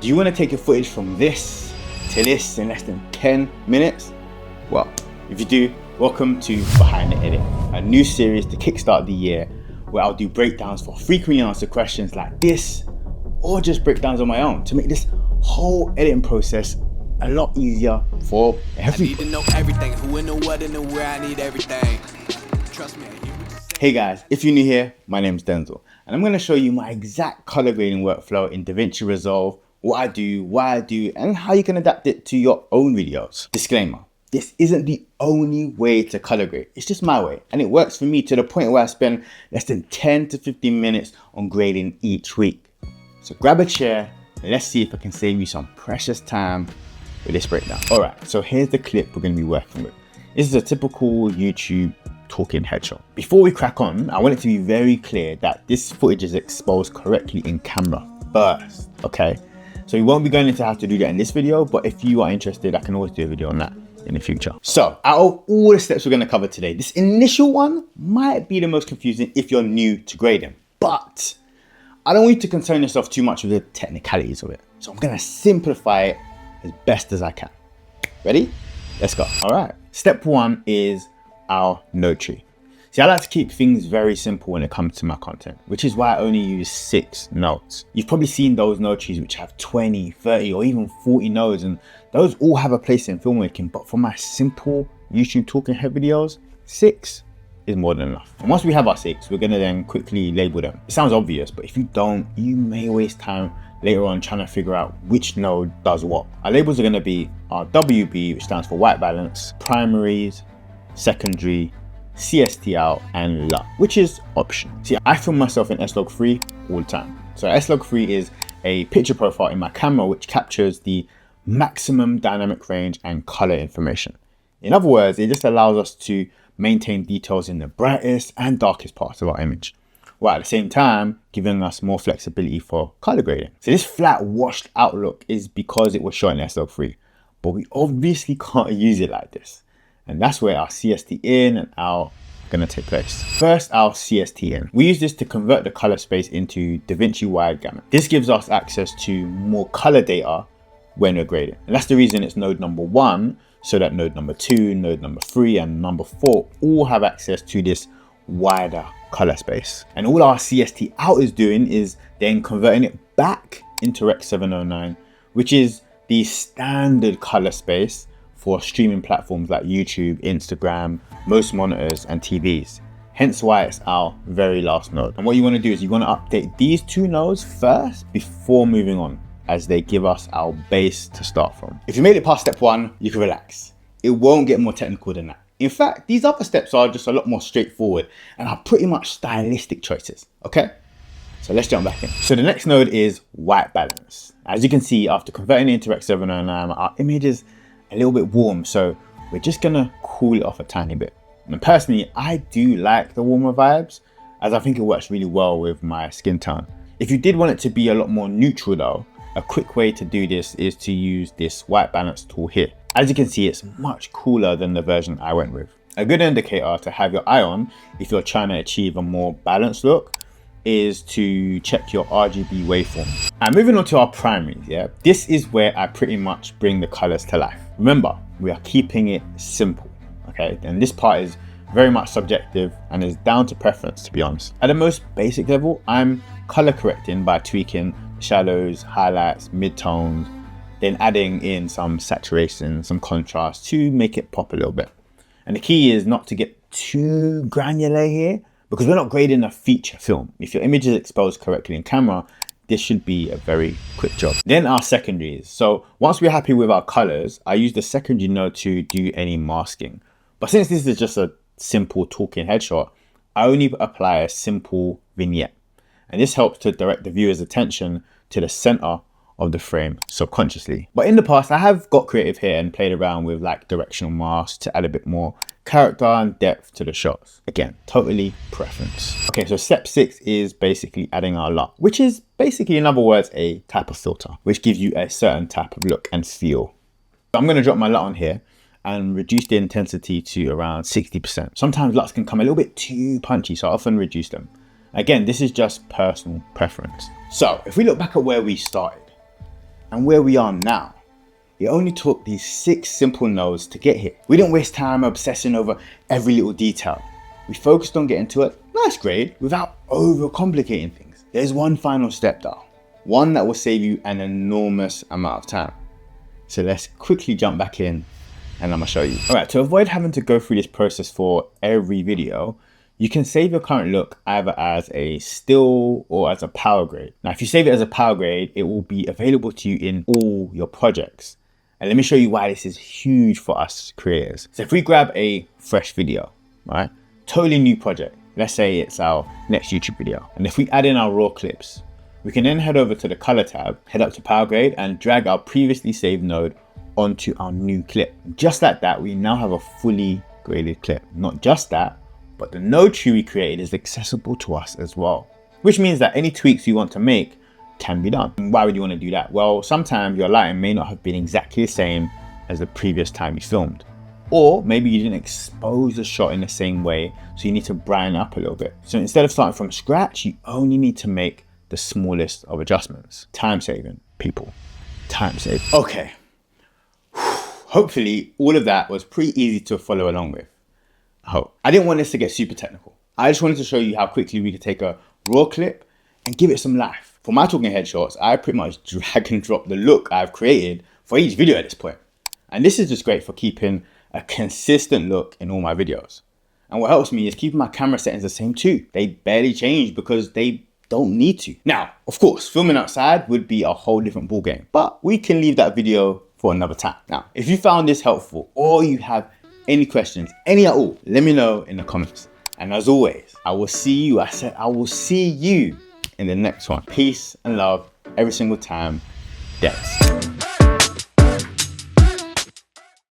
Do you want to take your footage from this to this in less than 10 minutes? Well, if you do, welcome to Behind the Edit, a new series to kickstart the year where I'll do breakdowns for frequently answered questions like this, or just breakdowns on my own to make this whole editing process a lot easier for everyone. I need to know everything, who and the what and the where, I need everything. Trust me. Hey guys, if you're new here, my name's Denzil, and I'm going to show you my exact color grading workflow in DaVinci Resolve, what I do, why I do, and how you can adapt it to your own videos. Disclaimer, this isn't the only way to color grade, it's just my way, and it works for me to the point where I spend less than 10 to 15 minutes on grading each week. So grab a chair, and let's see if I can save you some precious time with this breakdown. Alright, so here's the clip we're going to be working with. This is a typical YouTube talking headshot. Before we crack on, I want it to be very clear that this footage is exposed correctly in camera first, okay? So we won't be going into how to do that in this video, but if you are interested, I can always do a video on that in the future. So out of all the steps we're going to cover today, this initial one might be the most confusing if you're new to grading, but I don't want you to concern yourself too much with the technicalities of it. So I'm going to simplify it as best as I can. Ready? Let's go. All right. Step one is our node tree. See, I like to keep things very simple when it comes to my content, which is why I only use 6 nodes. You've probably seen those node trees which have 20, 30, or even 40 nodes, and those all have a place in filmmaking, but for my simple YouTube talking head videos, 6 is more than enough. And once we have our 6, we're gonna then quickly label them. It sounds obvious, but if you don't, you may waste time later on trying to figure out which node does what. Our labels are gonna be our WB, which stands for white balance, primaries, secondary, CST out, and LUT, which is optional. See, I film myself in S-Log3 all the time. So S-Log3 is a picture profile in my camera which captures the maximum dynamic range and color information. In other words, it just allows us to maintain details in the brightest and darkest parts of our image, while at the same time giving us more flexibility for color grading. So this flat washed out look is because it was shot in S-Log3, but we obviously can't use it like this. And that's where our CST in and out are gonna take place. First, our CST in. We use this to convert the color space into DaVinci wide gamut. This gives us access to more color data when we're grading. And that's the reason it's node number 1, so that node number 2, node number 3, and number 4 all have access to this wider color space. And all our CST out is doing is then converting it back into Rec 709, which is the standard color space for streaming platforms like YouTube, Instagram, most monitors, and TVs. Hence why it's our very last node. And what you want to do is you want to update these 2 nodes first before moving on, as they give us our base to start from. If you made it past step 1, you can relax. It won't get more technical than that. In fact, these other steps are just a lot more straightforward and are pretty much stylistic choices, okay? So let's jump back in. So the next node is white balance. As you can see, after converting it into Rec 709, our image is a little bit warm, so we're just gonna cool it off a tiny bit. And personally, I do like the warmer vibes, as I think it works really well with my skin tone. If you did want it to be a lot more neutral though, a quick way to do this is to use this white balance tool here. As you can see, it's much cooler than the version I went with. A good indicator to have your eye on if you're trying to achieve a more balanced look is to check your RGB waveform. And moving on to our primaries, yeah, this is where I pretty much bring the colors to life. Remember, we are keeping it simple, okay? And this part is very much subjective and is down to preference, to be honest. At the most basic level, I'm color correcting by tweaking shadows, highlights, midtones, then adding in some saturation, some contrast to make it pop a little bit. And the key is not to get too granular here, because we're not grading a feature film. If your image is exposed correctly in camera, this should be a very quick job. Then our secondaries. So once we're happy with our colors, I use the secondary node to do any masking. But since this is just a simple talking headshot, I only apply a simple vignette. And this helps to direct the viewer's attention to the center of the frame subconsciously. But in the past, I have got creative here and played around with like directional masks to add a bit more character and depth to the shots. Again, totally preference. Okay, so step 6 is basically adding our LUT, which is basically, in other words, a type of filter, which gives you a certain type of look and feel. So I'm gonna drop my LUT on here and reduce the intensity to around 60%. Sometimes LUTs can come a little bit too punchy, so I often reduce them. Again, this is just personal preference. So if we look back at where we started, and where we are now. It only took these 6 simple nodes to get here. We didn't waste time obsessing over every little detail. We focused on getting to a nice grade without overcomplicating things. There's one final step though, one that will save you an enormous amount of time. So let's quickly jump back in and I'm gonna show you. All right, to avoid having to go through this process for every video, you can save your current look either as a still or as a power grade. Now, if you save it as a power grade, it will be available to you in all your projects. And let me show you why this is huge for us creators. So if we grab a fresh video, right? Totally new project. Let's say it's our next YouTube video. And if we add in our raw clips, we can then head over to the color tab, head up to power grade and drag our previously saved node onto our new clip. Just like that, we now have a fully graded clip. Not just that, but the node tree we created is accessible to us as well, which means that any tweaks you want to make can be done. And why would you want to do that? Well, sometimes your lighting may not have been exactly the same as the previous time you filmed. Or maybe you didn't expose the shot in the same way, so you need to brighten up a little bit. So instead of starting from scratch, you only need to make the smallest of adjustments. Time saving, people. Time saving. Okay. Hopefully all of that was pretty easy to follow along with. I hope. I didn't want this to get super technical. I just wanted to show you how quickly we could take a raw clip and give it some life. For my talking head shots, I pretty much drag and drop the look I've created for each video at this point. And this is just great for keeping a consistent look in all my videos. And what helps me is keeping my camera settings the same too. They barely change because they don't need to. Now, of course, filming outside would be a whole different ballgame, but we can leave that video for another time. Now, if you found this helpful or you have any questions, any at all, let me know in the comments. And as always, I will see you in the next one. Peace and love every single time. Dex.